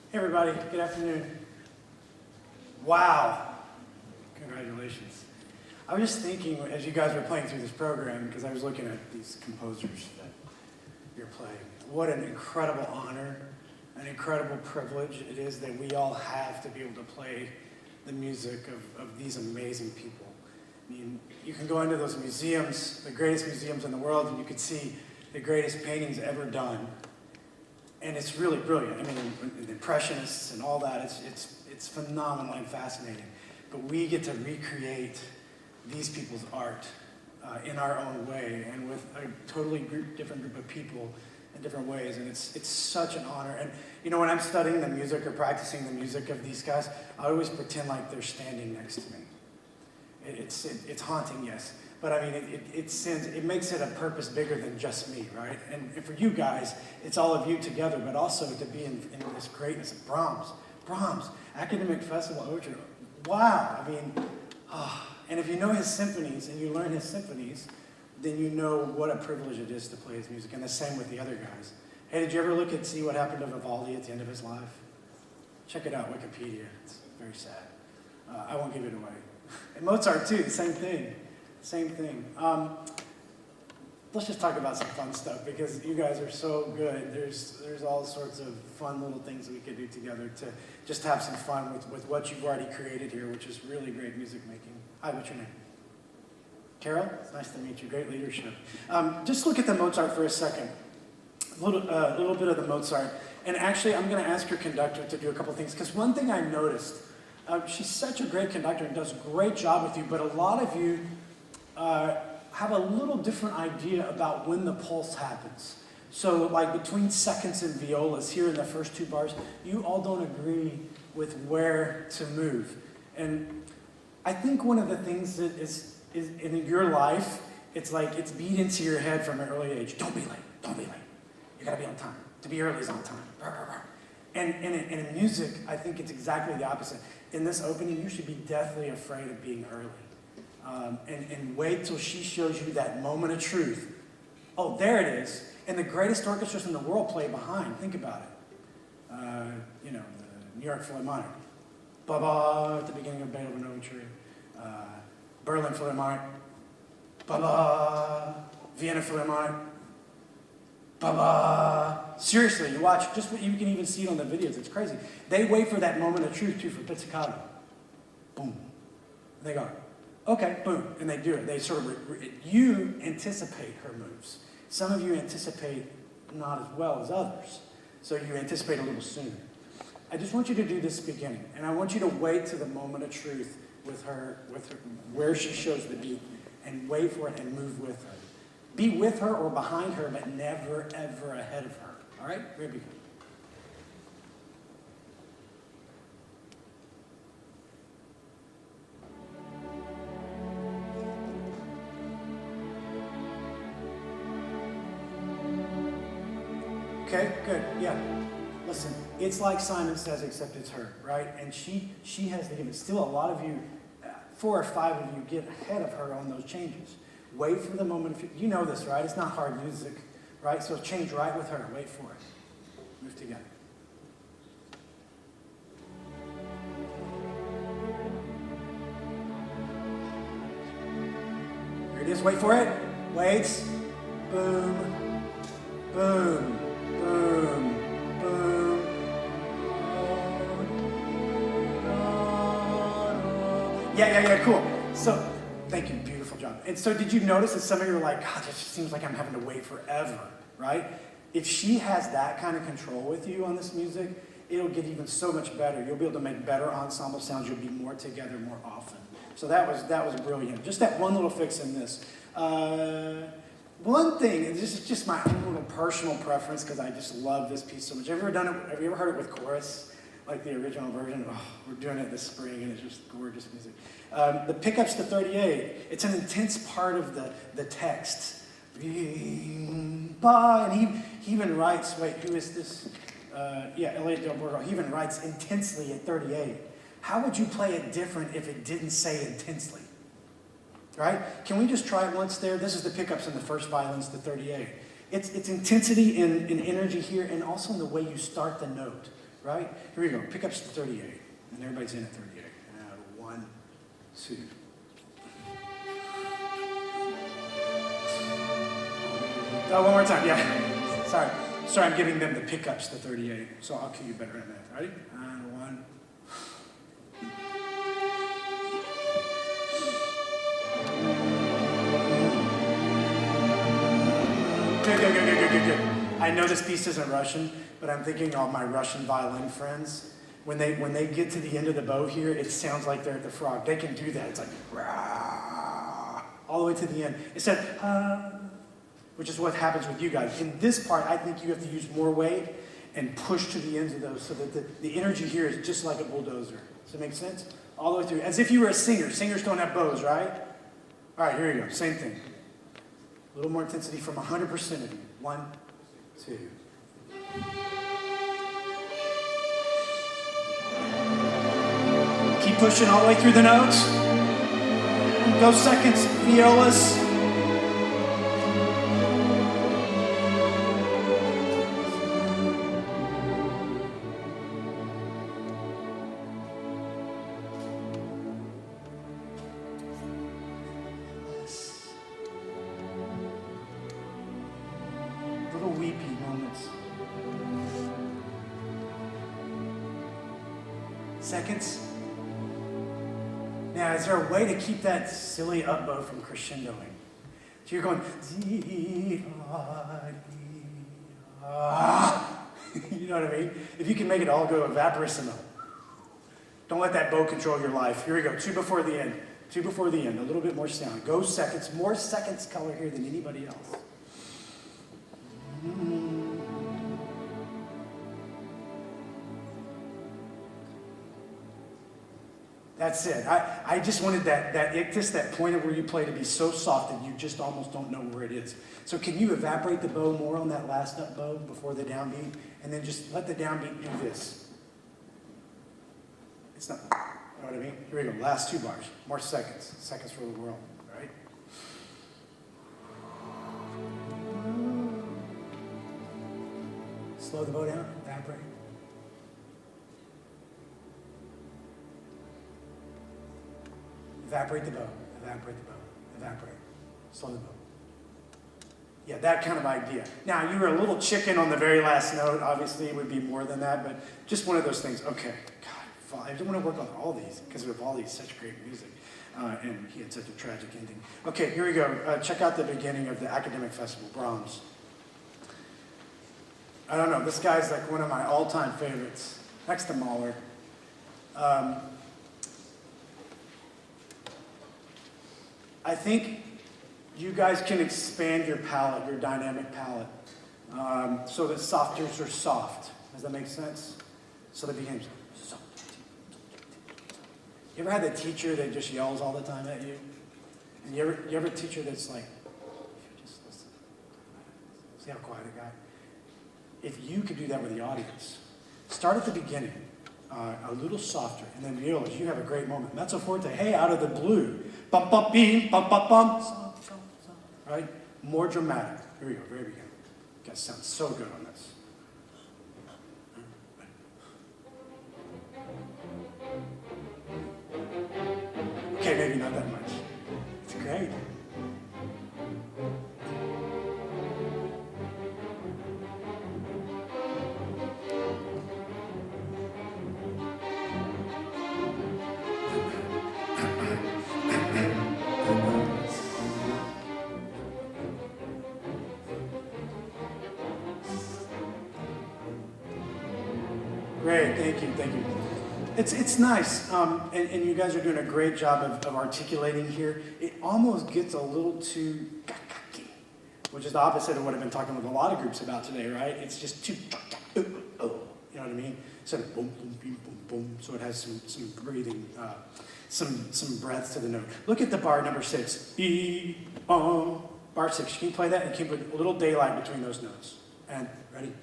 Hey everybody, good afternoon. Wow, congratulations. I was just thinking as you guys were playing through this program, because I was looking at these composers that you're playing, what an incredible honor, an incredible privilege it is that we all have to be able to play the music of these amazing people. I mean, you can go into those museums, the greatest museums in the world, and you can see the greatest paintings ever done. And it's really brilliant. I mean, the Impressionists and all that, it's phenomenal and fascinating. But we get to recreate these people's art in our own way and with a totally different group of people in different ways. And it's such an honor. And you know, when I'm studying the music or practicing the music of these guys, I always pretend like they're standing next to me. It's haunting, yes. But I mean, it makes it a purpose bigger than just me, right? And for you guys, it's all of you together, but also to be in this greatness of Brahms, Academic Festival Orchestra. Wow, I mean, and if you know his symphonies and you learn his symphonies, then you know what a privilege it is to play his music, and the same with the other guys. Hey, did you ever look and see what happened to Vivaldi at the end of his life? Check it out, Wikipedia. It's very sad. I won't give it away. And Mozart too, same thing. Same thing. Let's just talk about some fun stuff because you guys are so good. There's all sorts of fun little things that we could do together to just have some fun with what you've already created here, which is really great music making. Hi, what's your name? Carol? It's nice to meet you. Great leadership. Just look at the Mozart for a second. A little bit of the Mozart. And actually, I'm going to ask your conductor to do a couple things because one thing I noticed, she's such a great conductor and does a great job with you, but a lot of you have a little different idea about when the pulse happens. So like between seconds and violas here in the first two bars, you all don't agree with where to move. And I think one of the things that is in your life, it's like it's beat into your head from an early age. Don't be late, don't be late. You gotta be on time. To be early is on time. And in music, I think it's exactly the opposite. In this opening, you should be deathly afraid of being early. And wait till she shows you that moment of truth. Oh, there it is. And the greatest orchestras in the world play behind. Think about it. You know, the New York Philharmonic. Ba-ba at the beginning of Beethoven Overture. Berlin Philharmonic. Ba-ba. Vienna Philharmonic. Ba-ba. Seriously, you watch, just you can even see it on the videos. It's crazy. They wait for that moment of truth, too, for pizzicato. Boom. They go. Okay, boom, and they do it. They sort of, you anticipate her moves. Some of you anticipate not as well as others, so you anticipate a little sooner. I just want you to do this beginning, and I want you to wait to the moment of truth with her, where she shows the beat, and wait for it and move with her. Be with her or behind her, but never, ever ahead of her. All right? Here we go. Okay, good, yeah. Listen, it's like Simon says, except it's her, right? And she has the given. Still, a lot of you, 4 or 5 of you, get ahead of her on those changes. Wait for the moment. You know this, right? It's not hard music, right? So change right with her. Wait for it. Move together. Here it is. Wait for it. Wait. Boom. Boom. Boom, boom. Yeah, cool. So, thank you, beautiful job. And so did you notice that some of you were like, God, this just seems like I'm having to wait forever, right? If she has that kind of control with you on this music, it'll get even so much better. You'll be able to make better ensemble sounds. You'll be more together more often. So that was brilliant. Just that one little fix in this. One thing, and this is just my own little personal preference because I just love this piece so much. Have you ever heard it with chorus? Like the original version? Oh, we're doing it this spring and it's just gorgeous music. The pickups to 38, it's an intense part of the text. And he even writes, wait, who is this? Elliot Del Borgo. He even writes intensely at 38. How would you play it different if it didn't say intensely? Right? Can we just try it once there? This is the pickups in the first violins, the 38. It's intensity and energy here, and also in the way you start the note, right? Here we go. Pickups to 38. And everybody's in at 38. 1, 2. Oh, one more time, yeah. Sorry, I'm giving them the pickups to 38. So I'll cue you better in that. Ready? And 1. Good. I know this piece isn't Russian, but I'm thinking of my Russian violin friends. When they get to the end of the bow here, it sounds like they're at the frog. They can do that. It's like, rah, all the way to the end. Instead, which is what happens with you guys. In this part, I think you have to use more weight and push to the ends of those so that the energy here is just like a bulldozer. Does that make sense? All the way through. As if you were a singer. Singers don't have bows, right? All right, here we go. Same thing. A little more intensity from 100% of you. 1, 2. Keep pushing all the way through the notes. Go seconds, violas. Little weepy moments. Seconds. Now, is there a way to keep that silly up bow from crescendoing? So you're going, you know what I mean? If you can make it all go evaporissimo. Don't let that bow control your life. Here we go, 2 before the end. 2 before the end, a little bit more sound. Go seconds, more seconds color here than anybody else. That's it. I just wanted that point of where you play to be so soft that you just almost don't know where it is. So can you evaporate the bow more on that last up bow before the downbeat? And then just let the downbeat do this. It's not, you know what I mean? Here we go, last 2 bars. More seconds. Seconds for the world, right? Slow the bow down, evaporate. Evaporate the bow, evaporate the bow, evaporate. Slow the bow. Yeah, that kind of idea. Now, you were a little chicken on the very last note. Obviously, it would be more than that, but just one of those things. Okay, God, I don't want to work on all these because we have all these such great music. And he had such a tragic ending. Okay, here we go. Check out the beginning of the academic festival, Brahms. I don't know, this guy's like one of my all-time favorites, next to Mahler. I think you guys can expand your palette, your dynamic palette, so that softers are soft. Does that make sense? So that becomes soft. You ever had that teacher that just yells all the time at you? And you ever have a teacher that's like, just listen. See how quiet it got? If you could do that with the audience, start at the beginning, a little softer, and then realize you have a great moment. Mezzo forte, hey, out of the blue. Bum, bum, beam, bum, bum, bum. Right? More dramatic. Here we go, very beginning. You guys sound so good on this. Okay, maybe not that much. It's great. Great, thank you. It's nice, and you guys are doing a great job of articulating here. It almost gets a little too kakaki, which is the opposite of what I've been talking with a lot of groups about today, right? It's just too, you know what I mean? Instead of boom, boom, boom, boom, boom, so it has some breathing, some breath to the note. Look at the bar number 6. Bar 6, can you play that? And keep a little daylight between those notes. And, ready?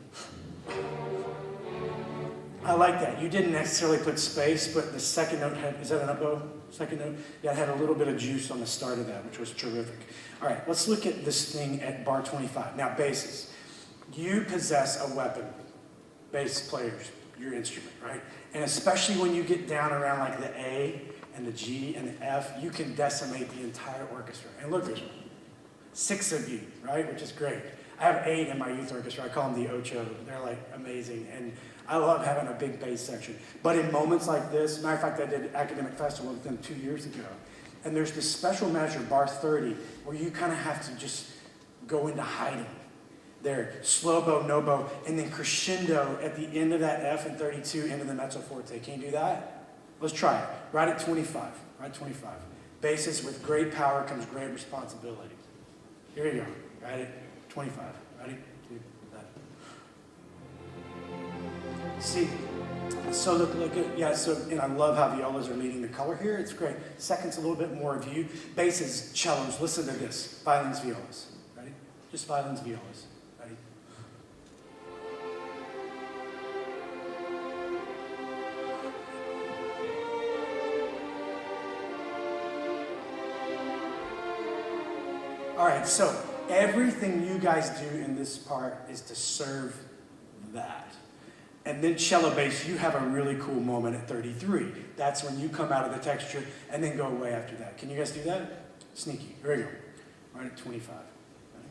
I like that. You didn't necessarily put space, but the second note had, is that an up bow? Second note? Yeah, it had a little bit of juice on the start of that, which was terrific. All right, let's look at this thing at bar 25. Now, basses. You possess a weapon, bass players. your instrument, right? And especially when you get down around like the A and the G and the F, you can decimate the entire orchestra. And look, there's 6 of you, right? Which is great. I have 8 in my youth orchestra. I call them the Ocho. They're like amazing. And I love having a big bass section. But in moments like this, matter of fact, I did an academic festival with them 2 years ago. And there's this special measure, bar 30, where you kind of have to just go into hiding. There, slow bow, no bow, and then crescendo at the end of that F and 32 into the mezzo forte. Can you do that? Let's try it. Right at 25. Right at 25. Basses, with great power comes great responsibility. Here you go. Right at 25. Ready? Do that. See, so look at, yeah, so, and I love how violas are leading the color here. It's great. Second's a little bit more of you. Basses, cellos, listen to this. Violins, violas. Ready? Just violins, violas. Ready? All right, so everything you guys do in this part is to serve that. And then cello bass, you have a really cool moment at 33. That's when you come out of the texture and then go away after that. Can you guys do that? Sneaky. Here we go. Right at 25. Ready?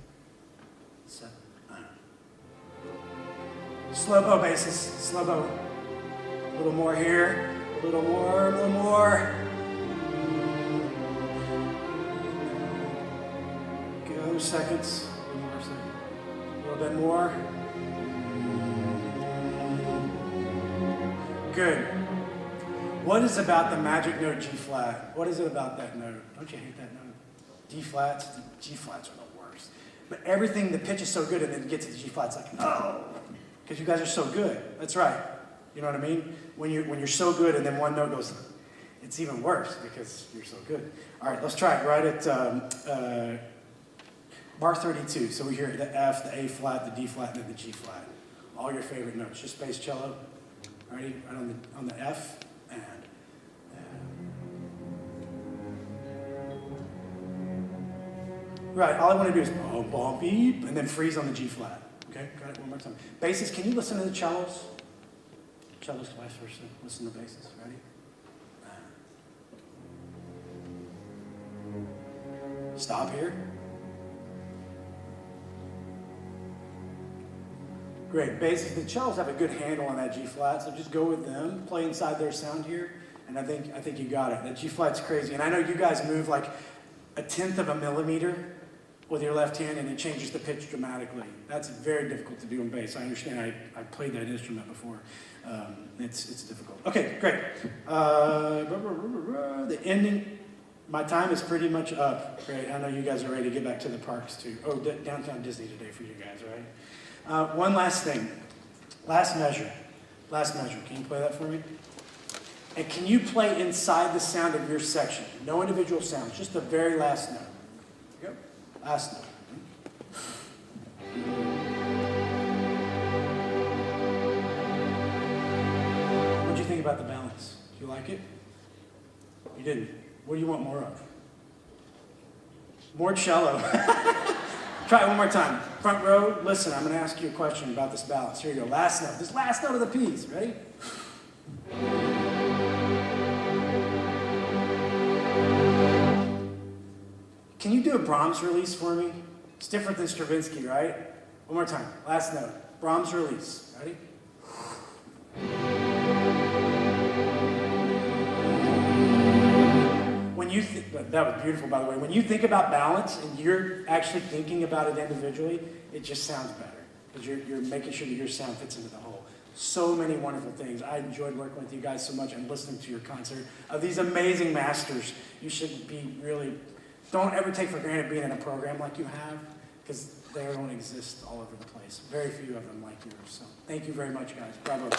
7, 9. Slow bow basses. Slow bow. A little more here. A little more. A little more. Go seconds. One more second. A little bit more. Good. What is about the magic note G flat? What is it about that note? Don't you hate that note? D flats, G flats are the worst. But everything, the pitch is so good, and then you get to the G flats, like, oh, because you guys are so good. That's right. You know what I mean? When you're so good, and then one note goes, it's even worse because you're so good. All right, let's try it right at bar 32. So we hear the F, the A flat, the D flat, and then the G flat. All your favorite notes. Just bass cello. Ready? Right on the F, and right, all I want to do is boom, boom, beep, and then freeze on the G flat. Okay, got it one more time. Basses, can you listen to the cellos? Cellos, vice versa. Listen to basses. Ready? Stop here. Great. Basses, the cellos have a good handle on that G flat, so just go with them. Play inside their sound here, and I think you got it. That G flat's crazy, and I know you guys move like 1/10 of a millimeter with your left hand, and it changes the pitch dramatically. That's very difficult to do in bass. I understand. I played that instrument before. It's difficult. Okay, great. The ending. My time is pretty much up. Great. I know you guys are ready to get back to the parks too. Oh, downtown Disney today for you guys, right? One last thing. Last measure. Last measure. Can you play that for me? And can you play inside the sound of your section? No individual sounds, just the very last note. Here we go. Last note. What did you think about the balance? Do you like it? You didn't. What do you want more of? More cello. Try it one more time. Front row, listen, I'm going to ask you a question about this balance. Here you go. Last note. This last note of the piece. Ready? Can you do a Brahms release for me? It's different than Stravinsky, right? One more time. Last note. Brahms release. Ready? That was beautiful, by the way. When you think about balance and you're actually thinking about it individually, it just sounds better because you're making sure that your sound fits into the whole. So many wonderful things. I enjoyed working with you guys so much and listening to your concert of these amazing masters. You should be really, don't ever take for granted being in a program like you have because they don't exist all over the place. Very few of them like yours. So thank you very much, guys. Bravo.